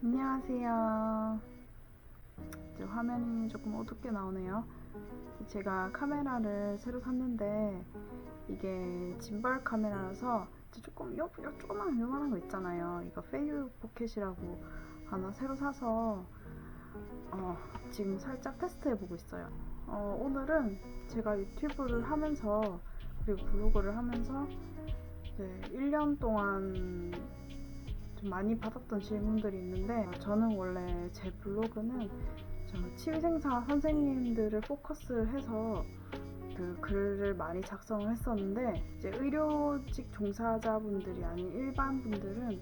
안녕하세요. 이제 화면이 조금 어둡게 나오네요. 제가 카메라를 새로 샀는데 이게 짐벌 카메라라서 조금 조그만 요만한 거 있잖아요. 이거 페이유 포켓이라고 하나 새로 사서 지금 살짝 테스트해보고 있어요. 오늘은 제가 유튜브를 하면서 그리고 블로그를 하면서 1년 동안 좀 많이 받았던 질문들이 있는데, 저는 원래 제 블로그는 치위생사 선생님들을 포커스를 해서 그 글을 많이 작성을 했었는데, 이제 의료직 종사자분들이 아닌 일반 분들은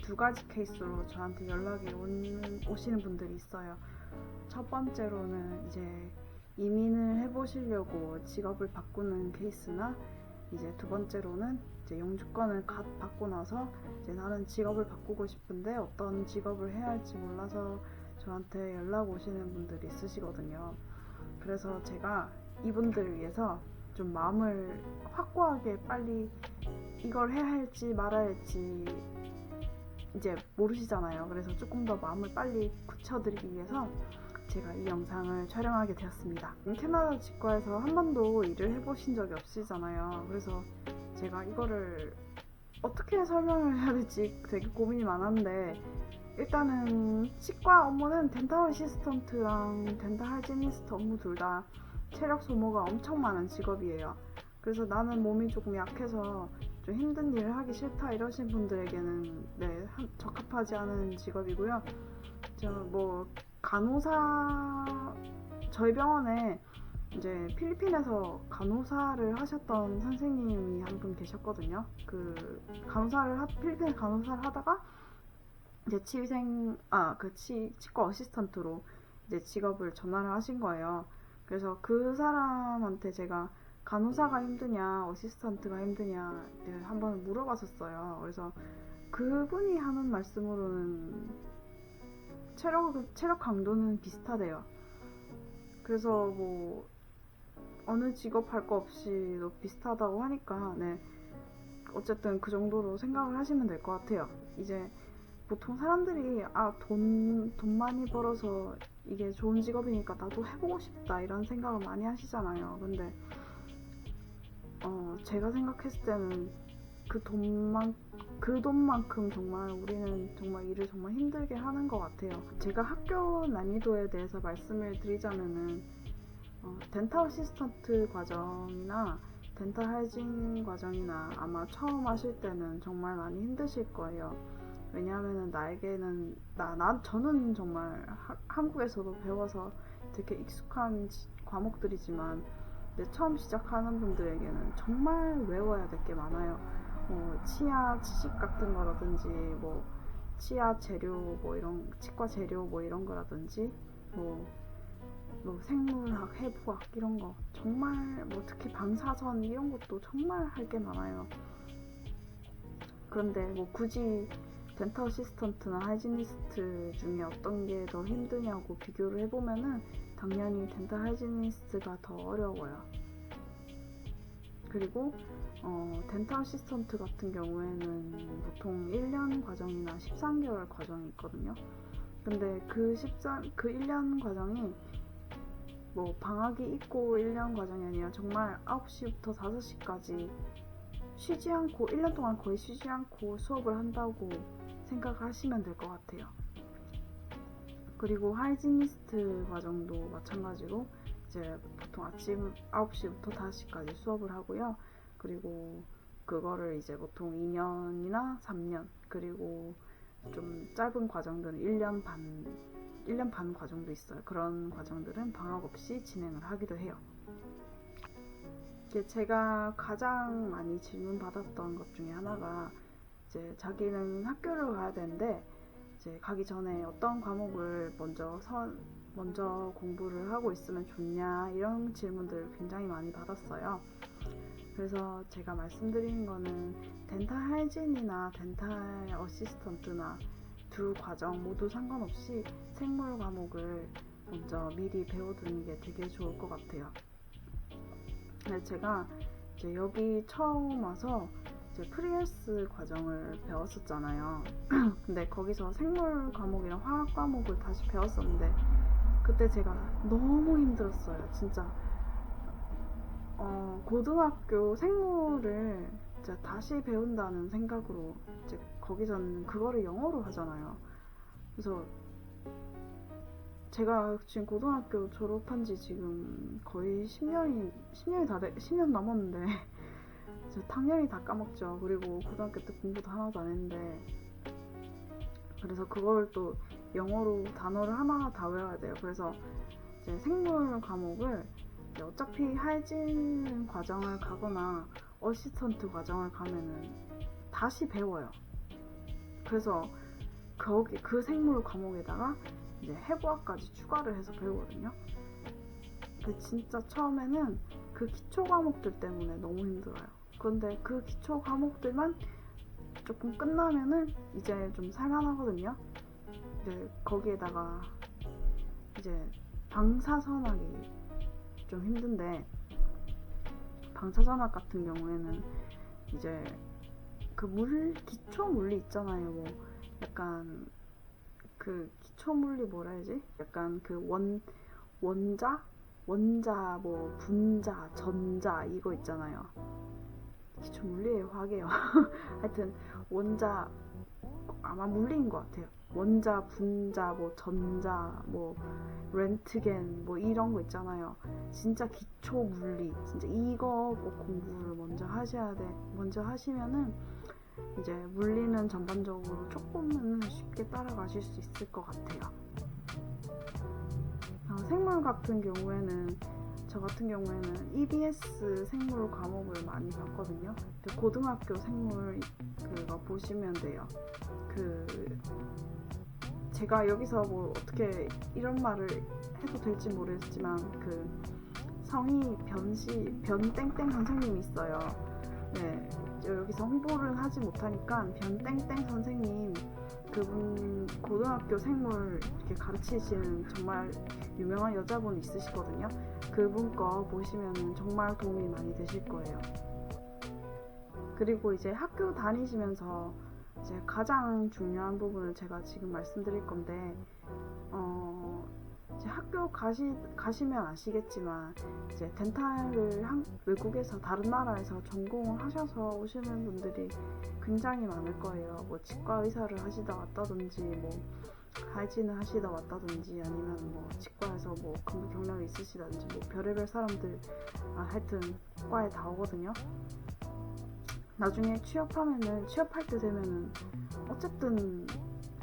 두 가지 케이스로 저한테 연락이 오시는 분들이 있어요. 첫 번째로는 이제 이민을 해보시려고 직업을 바꾸는 케이스나, 이제 두 번째로는 이제 영주권을 받고 나서 이제 나는 직업을 바꾸고 싶은데 어떤 직업을 해야 할지 몰라서 저한테 연락 오시는 분들이 있으시거든요. 그래서 제가 이분들을 위해서 좀 마음을 확고하게 빨리 이걸 해야 할지 말아야 할지 이제 모르시잖아요. 그래서 조금 더 마음을 빨리 굳혀드리기 위해서 제가 이 영상을 촬영하게 되었습니다. 캐나다 치과에서 한 번도 일을 해보신 적이 없으시잖아요. 그래서 제가 이거를 어떻게 설명을 해야 될지 되게 고민이 많았는데, 일단은 치과 업무는 덴탈 어시스턴트랑 덴탈 하이지니스트 업무 둘 다 체력 소모가 엄청 많은 직업이에요. 그래서 나는 몸이 조금 약해서 좀 힘든 일을 하기 싫다 이러신 분들에게는 적합하지 않은 직업이고요. 간호사, 저희 병원에 이제 필리핀에서 간호사를 하셨던 선생님이 한 분 계셨거든요. 그 필리핀 간호사를 하다가 이제 치과 어시스턴트로 이제 직업을 전환을 하신 거예요. 그래서 그 사람한테 제가 간호사가 힘드냐 어시스턴트가 힘드냐 한번 물어봤었어요. 그래서 그분이 하는 말씀으로는 체력 강도는 비슷하대요. 그래서 뭐 어느 직업 할 거 없이 비슷하다고 하니까 어쨌든 그 정도로 생각을 하시면 될 것 같아요. 이제 보통 사람들이 돈 많이 벌어서 이게 좋은 직업이니까 나도 해보고 싶다 이런 생각을 많이 하시잖아요. 근데 제가 생각했을 때는 그 돈만큼 정말 우리는 정말 일을 정말 힘들게 하는 것 같아요. 제가 학교 난이도에 대해서 말씀을 드리자면은 덴탈 어시스턴트 과정이나 덴탈 하이진 과정이나 아마 처음 하실 때는 정말 많이 힘드실 거예요. 왜냐하면 저는 정말 한국에서도 배워서 되게 익숙한 과목들이지만 처음 시작하는 분들에게는 정말 외워야 될 게 많아요. 치아 치식 같은 거라든지 치아 재료 치과 재료 이런 거라든지 생물학, 해부학 이런 거 정말 특히 방사선 이런 것도 정말 할 게 많아요. 그런데 굳이 덴탈 어시스턴트나 하이지니스트 중에 어떤 게 더 힘드냐고 비교를 해보면은 당연히 덴탈 하이지니스트가 더 어려워요. 그리고 덴탈 어시스턴트 같은 경우에는 보통 1년 과정이나 13개월 과정이 있거든요. 근데 그 1년 과정이 방학이 있고 1년 과정이 아니라 정말 9시부터 5시까지 쉬지 않고 1년 동안 거의 쉬지 않고 수업을 한다고 생각하시면 될 것 같아요. 그리고 하이지니스트 과정도 마찬가지로 이제 보통 아침 9시부터 5시까지 수업을 하고요. 그리고 그거를 이제 보통 2년이나 3년, 그리고 좀 짧은 과정들은 1년 반 과정도 있어요. 그런 과정들은 방학 없이 진행을 하기도 해요. 제가 가장 많이 질문 받았던 것 중에 하나가 이제 자기는 학교를 가야 되는데 이제 가기 전에 어떤 과목을 먼저 공부를 하고 있으면 좋냐 이런 질문들을 굉장히 많이 받았어요. 그래서 제가 말씀드리는 거는 덴탈 하이진이나 덴탈 어시스턴트나 두 과정 모두 상관없이 생물 과목을 먼저 미리 배워두는 게 되게 좋을 것 같아요. 제가 이제 여기 처음 와서 이제 프리헬스 과정을 배웠었잖아요. 근데 거기서 생물 과목이랑 화학 과목을 다시 배웠었는데 그때 제가 너무 힘들었어요. 진짜 고등학교 생물을 이제 다시 배운다는 생각으로 이제 거기서는 그거를 영어로 하잖아요. 그래서 제가 지금 고등학교 졸업한 지 지금 거의 10년 넘었는데 당연히 다 까먹죠. 그리고 고등학교 때 공부도 하나도 안 했는데 그래서 그걸 또 영어로 단어를 하나하나 다 외워야 돼요. 그래서 이제 생물 과목을 이제 어차피 할진 과정을 가거나 어시스턴트 과정을 가면은 다시 배워요. 그래서 거기 그 생물 과목에다가 이제 해부학까지 추가를 해서 배우거든요. 근데 진짜 처음에는 그 기초 과목들 때문에 너무 힘들어요. 그런데 그 기초 과목들만 조금 끝나면은 이제 좀 살만하거든요. 이제 거기에다가 이제 방사선학이 좀 힘든데 방사선학 같은 경우에는 이제 그 기초 물리 있잖아요. 뭐 약간 그 기초 물리 뭐라 해야지? 약간 그 원자 뭐 분자 전자 이거 있잖아요. 기초 물리예요, 화학이에요. 하여튼 원자 아마 물리인 것 같아요. 원자, 분자, 뭐 전자, 뭐 렌트겐 뭐 이런 거 있잖아요. 진짜 기초 물리, 진짜 이거 꼭 공부를 먼저 하셔야 돼. 먼저 하시면은 이제 물리는 전반적으로 조금은 쉽게 따라가실 수 있을 것 같아요. 생물 같은 경우에는 저 같은 경우에는 EBS 생물 과목을 많이 봤거든요. 고등학교 생물 그거 보시면 돼요. 제가 여기서 뭐 어떻게 이런 말을 해도 될지 모르겠지만 성이 변땡땡 선생님이 있어요. 네, 여기서 홍보를 하지 못하니까 변땡땡 선생님 그분 고등학교 생물 이렇게 가르치시는 정말 유명한 여자분 있으시거든요. 그분 거 보시면 정말 도움이 많이 되실 거예요. 그리고 이제 학교 다니시면서 이제 가장 중요한 부분을 제가 지금 말씀드릴 건데 이제 학교 가시면 아시겠지만 이제 덴탈을 외국에서 다른 나라에서 전공을 하셔서 오시는 분들이 굉장히 많을 거예요. 뭐 치과 의사를 하시다 왔다든지 뭐 할진을 하시다 왔다든지 아니면 뭐 치과에서 뭐 근무 경력이 있으시다든지 뭐 별의별 사람들 하여튼 과에 다 오거든요. 나중에 취업할 때 되면은 어쨌든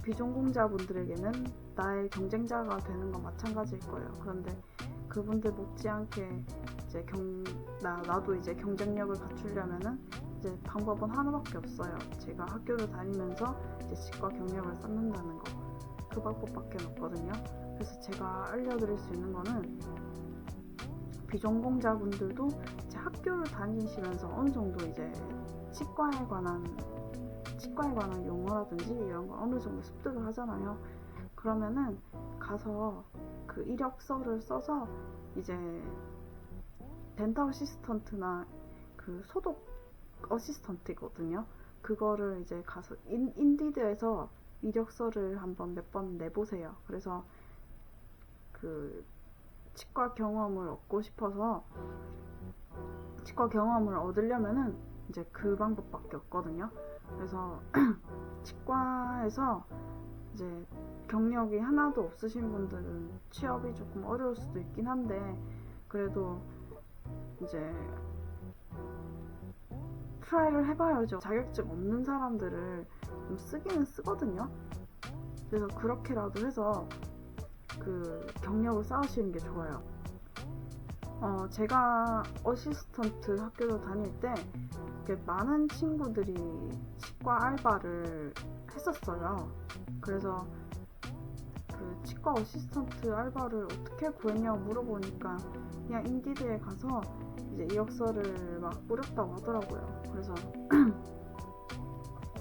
비전공자분들에게는 나의 경쟁자가 되는 건 마찬가지일 거예요. 그런데 그분들 못지않게 이제 나도 이제 경쟁력을 갖추려면은 이제 방법은 하나밖에 없어요. 제가 학교를 다니면서 이제 치과 경력을 쌓는다는 거. 그 방법밖에 없거든요. 그래서 제가 알려드릴 수 있는 거는 비전공자분들도 이제 학교를 다니시면서 어느 정도 이제 치과에 관한 용어라든지 이런 걸 어느 정도 습득을 하잖아요. 그러면은 가서 그 이력서를 써서 이제 덴탈 어시스턴트나 그 소독 어시스턴트거든요. 그거를 이제 가서 인디드에서 이력서를 몇 번 내보세요. 그래서 그 치과 경험을 얻고 싶어서 치과 경험을 얻으려면은 이제 그 방법밖에 없거든요. 그래서 치과에서 이제 경력이 하나도 없으신 분들은 취업이 조금 어려울 수도 있긴 한데 그래도 이제 트라이를 해봐야죠. 자격증 없는 사람들을 좀 쓰기는 쓰거든요. 그래서 그렇게라도 해서 그 경력을 쌓으시는 게 좋아요. 제가 어시스턴트 학교를 다닐 때 많은 친구들이 치과 알바를 했었어요. 그래서 그 치과 어시스턴트 알바를 어떻게 구했냐고 물어보니까 그냥 인디드에 가서 이제 이력서를 막 뿌렸다고 하더라고요. 그래서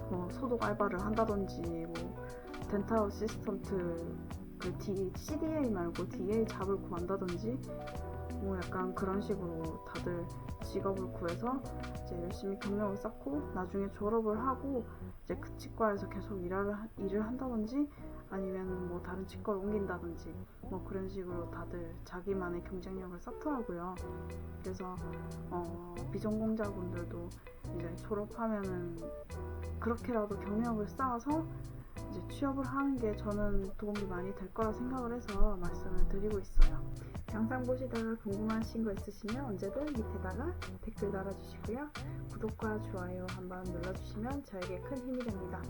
뭐 소독 알바를 한다든지 뭐 덴탈 어시스턴트 그 CDA 말고 DA 잡을 구한다든지 뭐 약간 그런 식으로 다들 직업을 구해서 이제 열심히 경력을 쌓고 나중에 졸업을 하고 이제 그 치과에서 계속 일을 한다든지 아니면 뭐 다른 치과를 옮긴다든지 뭐 그런 식으로 다들 자기만의 경쟁력을 쌓더라고요. 그래서 비전공자분들도 이제 졸업하면은 그렇게라도 경력을 쌓아서 이제 취업을 하는 게 저는 도움이 많이 될 거라 생각을 해서 말씀을 드리고 있어요. 영상 보시다가 궁금하신 거 있으시면 언제든 밑에다가 댓글 달아주시고요. 구독과 좋아요 한번 눌러주시면 저에게 큰 힘이 됩니다.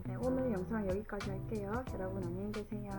네, 오늘 영상 여기까지 할게요. 여러분 안녕히 계세요.